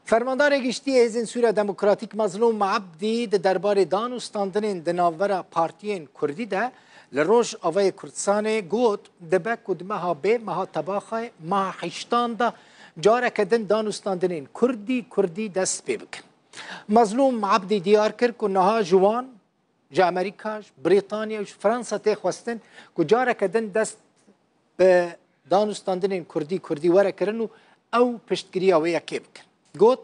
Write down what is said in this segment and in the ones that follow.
فرماندار گشتی حزب سوریه دموکراتیک مظلوم عبدی درباره دانوستاندن دناورا پارتیین کردی ده لروج آوای کردستان گوت دبک و دمها به مها تباخه مها حشتان ده جاره کدن دانوستاندن کردی دست پی بکن. مظلوم عبدی دیار کرد که نها جوان جا امریکاش بریتانیا و فرانسا تخواستن که جاره کدن دست به دانوستاندن کردی وره کرن او پشتگیری آویا کی بکن. گوت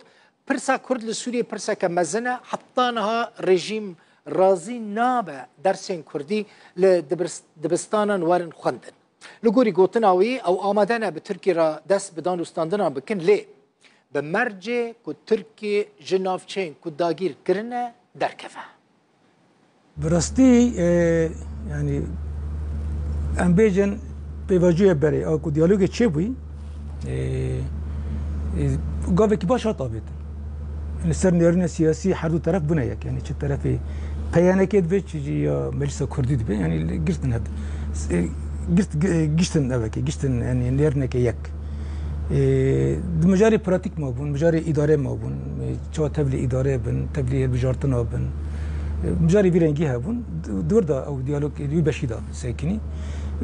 پرسا کرد لسوریه پرسا که مزنه حتی نها رژیم رازی نابه درسین کردی لدبستانان وارن خوندن. لگوری گوتن او آمدنه به ترکی را دست به دانوستاندن بکن لی به مرجع که ترکی جنافچین که داگیر کرنه درکفه. براستی یعنی ام بیجن پیواجوی بری آکو دیالوگ چه بوی گاوه که باش هات آبید یعنی سر نیارین سیاسی هر دو طرف بونه یک یعنی چه طرفی پیانه کد به چیزی یا مجلس کردی دبی یعنی گرتن هد گشتن اوکی گشتن یعنی نیارین که یک مجاری پراتیک ما بون مجاری اداره ما بون چه تبلی اداره بن تبلی بجارتنا بن مجاری بیرنگی ها بون دور دا او دیالوگ یو بشیدا ساکنی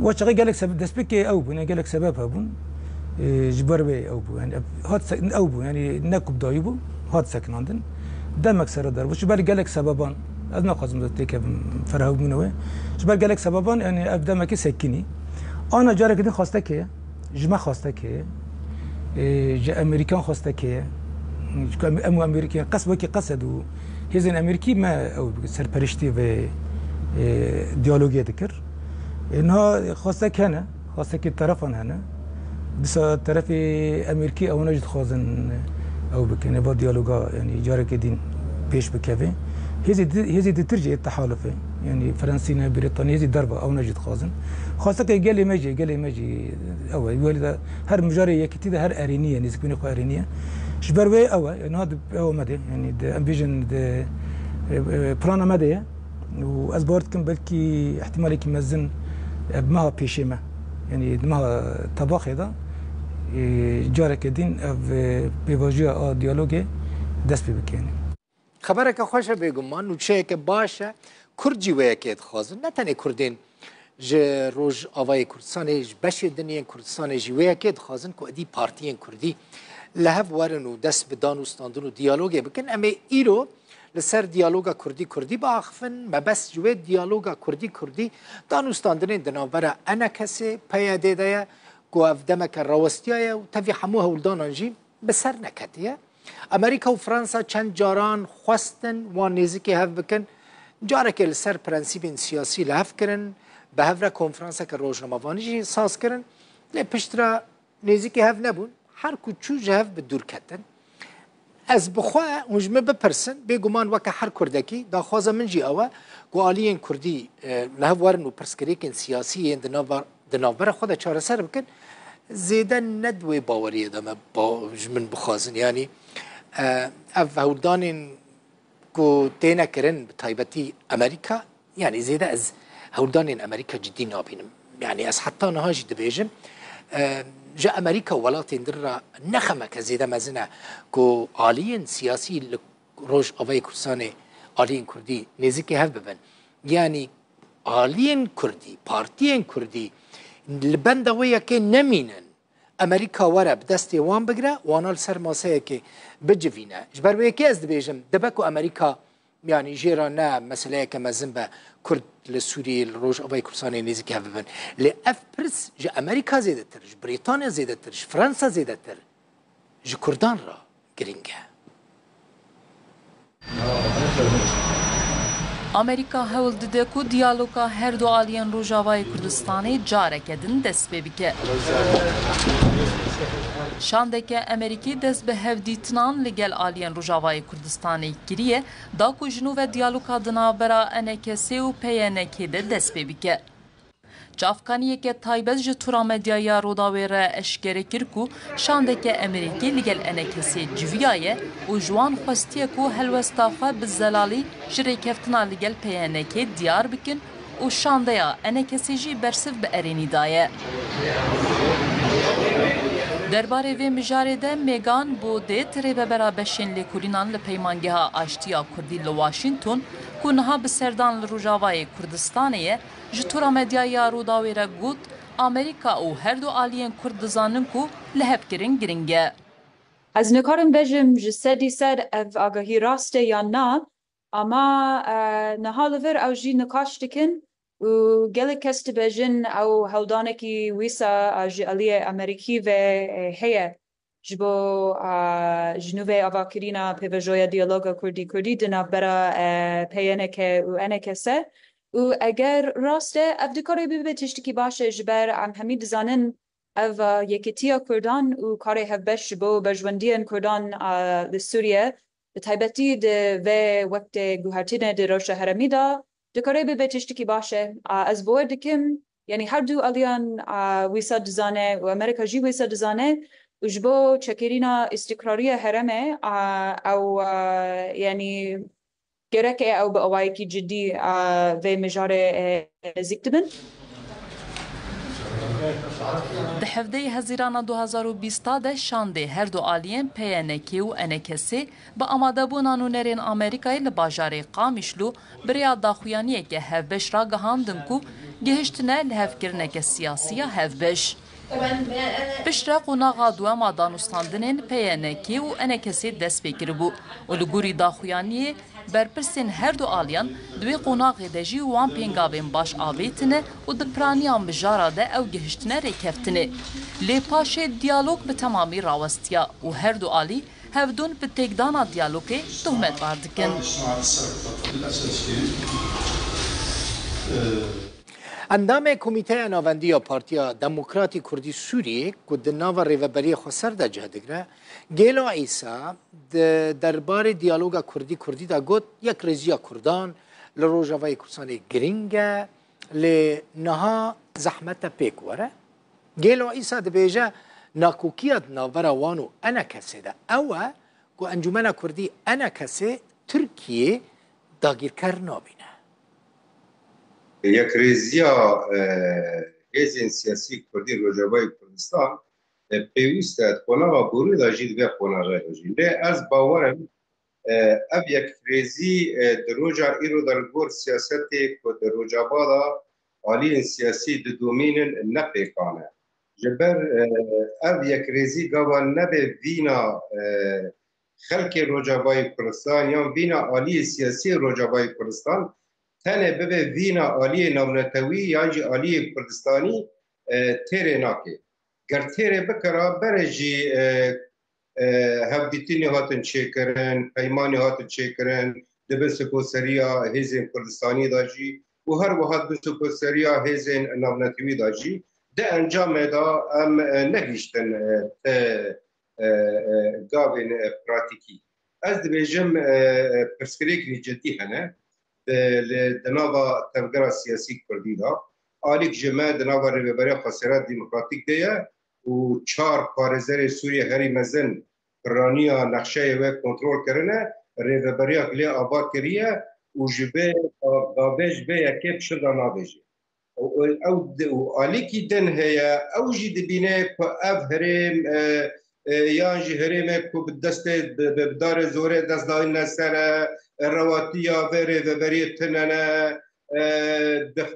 و چقدر گلک سبب دست بکی او بون گلک سبب ها بون جبر به او بو يعني هات او بو يعني نكب دايبو هات سكناندن دمك سر دار وش بال قالك سببان ازنا قازم تيك فرهو منوي جبر قالك سببان يعني ابدمك سكني انا جارك دي خواستك جما خواستك جا امريكان خواستك ام امريكي قصبك قصدوا هزن امريكي ما او سرپرشتي و ديالوجي ذكر انها خواستك هنا خواستك طرفان هنا بس طرف امریکی او نجد خوازن او بکنه با دیالوگا يعني جاره كدين پیش بکوه هزي ترجع التحالفه يعني فرنسينا بريطانيا هزي ضربه او نجد خوازن خاصه که قال ماجي او يولد هر مجاري يكتي هر ارينيه نسبين خو ارينيه شبروي او يعني هذا او مدى يعني ده امبيجن ده بلانا مدى وازبورت كم بلكي احتمال يمزن بما بيشيما يعني ما طباخ هذا جارك دين بيواجه ديالوج دست بكينه خبرك خوشه بگمان و چه که باشه کردی و یکیت خواهد نه تنها کردین ج روز آوای کردستان ج بشه دنیا کردستان ج و یکیت خواهد که ادی پارتیان کردی لحظ وارن و دست به دانوستاندن و دیالوگ بکن اما ایرو لسر دیالوگا کردی با آخفن ما بس جوه دیالوگا کردی دانوستاندن دنابرا انا کسی پیاده دیا که افدمک روستیه و تفی حموها ولدانانجی بسر نکتیه امریکا و فرانسا چند جاران خواستن و نزدیکی هف بکن جاره که لسر پرنسیب سیاسی لحف کرن به هفره کنفرانسا که روزنامه‌وانیجی ساز کرن لی پشترا نزدیکی هف نبون هر کچو جهف به دور کتن از بخواه مجمع بپرسن بگمان وکه هر کردکی داخوازه من جی اوه گوالیین کردی لحو ورن و پرسکریکن سیاسی دنابر خود چاره سر بکن زیده ندوی باوریه دامه با من بخوازن یعنی اف هولدانین که تینه کرن بطایبتی امریکا یعنی زیده از هولدانین امریکا جدی نابینم یعنی از حتی نهاجی دبیجم جا امریکا ولاتین در را نخمه که زیده مزنه که آلیین سیاسی روش آوای کردستان آلیین کردی نزدیکی هف ببن یعنی آلیین کردی پارتیین کردی لبنده ویا که نمینن امریکا وره بدست وان بگره وانال سر ماسه که بجوینه جبر ویا که از دبیجم دبکو امریکا يعني جيرا نا مسألة كمزن بكرد لسوريا الروج أباي كرساني نيزي كهفبن لأفبرس جا أمريكا زيادة تر جا بريطانيا زيادة تر جا فرنسا زيادة تر جا كردان را گرینگه امریکا هول دده کو دیالوگا هر دو آلیان روجاوای کردستانی جارک ادن دست ببیکه. شاندکه امریکی دست به هفدیتنان لگل آلیان روجاوای کردستانی گریه دا کو جنو و دیالوگا دنابرا انکسی و پینکی ده دست ببیکه. جافکانیه که تایبز جتورا مدیایا روداویره اشکره کرکو شاندکه امریکی لگل انکسی جویایه و جوان خواستیه کو هلوستافه بزلالی جره کفتنا لگل پینکی دیار بکن و شاندیا انکسی جی برسف به ارینی دایه. درباره وی مجاره ده میگان بوده تریببرا بشین لیکولینان لپیمانگه ها آشتیا کردی لواشنطن کنها بسردان لروجاوای کردستانیه جتورا مدیای روداوی را گوت امریکا او هر دو آلین کردزانن کو لحب کرن گرنگه. از نکارم بجم جسدی سر اف آگاهی راسته یا نه اما نهالور او جی نکاشتکن و گلی کست بجن او هلدانکی ویسا جی علیه امریکی و هیه جبو جنوب آواکرینا پیوژویا دیالوگا کردی دنا برا پیانکه و انکسه و اگر راسته اف دکاره بی تشتکی باشه جبر همید زانن او یکیتیا کردان و کاری هفبش بو بجوندیان کردان لسوریه تایبتی ده و وقت گوهرتینه ده روش هرمیدا دکاره به تشتکی باشه از بور دکم یعنی هر دو الیان ویسا دزانه و امریکا جی ویسا دزانه و جبو چکرینا استقراری هرمه او یعنی گرکه او به اوایکی جدی و مجاره زیکتبن ده هفته هزیران 2020 ده شانده هر دو آلین PNK و NKC با آماده بونان و نرین آمریکای لباجاره قامیشلو بریا داخویانیه که هفبش را گهاندن کو گهشتنه لحفکرنه که سیاسی هفبش. پشتر قوناغا دوما دانستاندنین PNK و NKC دست بکر بو و لگوری داخویانیه برپرسین هر دو آلیان دوی قوناغی دجی وان پینگاوین باش آویتنه و دپرانیان بجارا ده او گهشتنه ریکفتنه. لی پاشه دیالوگ به تمامی راوستیا و هر دو آلی هفدون به تکدانا دیالوگی تهمت باردکن. اندام کمیته ناوندی یا پارتیا دموکراتی کردی سوریه که در ناو ریوبری خسر دا جهدگره گیلو عیسا درباره دیالوگا کردی دا گوت یک رزیا کردان لروجاوای کردستان گرینگه لنها زحمت پیک وره گیلو عیسا دبیجه ناکوکیت ناورا وانو انا کسی ده اوه که انجمن کردی انا کسی ترکیه داگیرکر نابینه یک ریزیا هزین سیاسی کردی روجاوای کردستان پیوست قناغا بوری دا جید و قناغا جید لی از باورم اب یک ریزی دروجا ایرو در گور سیاستی که دروجاوا دا آلین سیاسی دومینن نپیکانه جبر اب یک ریزی گوان نبه وینا خلق روجاوای کردستان یا وینا آلی سیاسی روجاوای کردستان تنه ببه وینا آلی نونتوی یا جی آلی کردستانی تیره ناکه گر تیره بکرا برجی هفدیتینی هاتن چه کرن پیمانی هاتن چه کرن دبن سکوسریا هیزن کردستانی داجی و هر وقت بن سکوسریا هیزن نونتوی داجی ده انجام دا ام نگیشتن گاوین پراتیکی از دبیجم پرسکریک جدی هنه دناوا تفکر سیاسی کردی دا آلیک جمع دناوا ریوبری خسارت دموکراتیک دیه و چهار کارزر سوریه هری مزن رانیا نقشه و کنترل کرنه ریوبری اقلی آباد کریه و جبه بابش به یکی شده نابجه او آلیکی دن هیا او جی دبینه که اف هریم یانجی هریم که بدست بدار زوره دست داین نسر رواتیا وره و بری تننه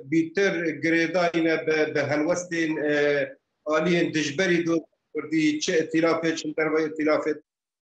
بیتر گریداین به هلوستین آلین دجبری دو کردی چه ائتلافه چه در ائتلافه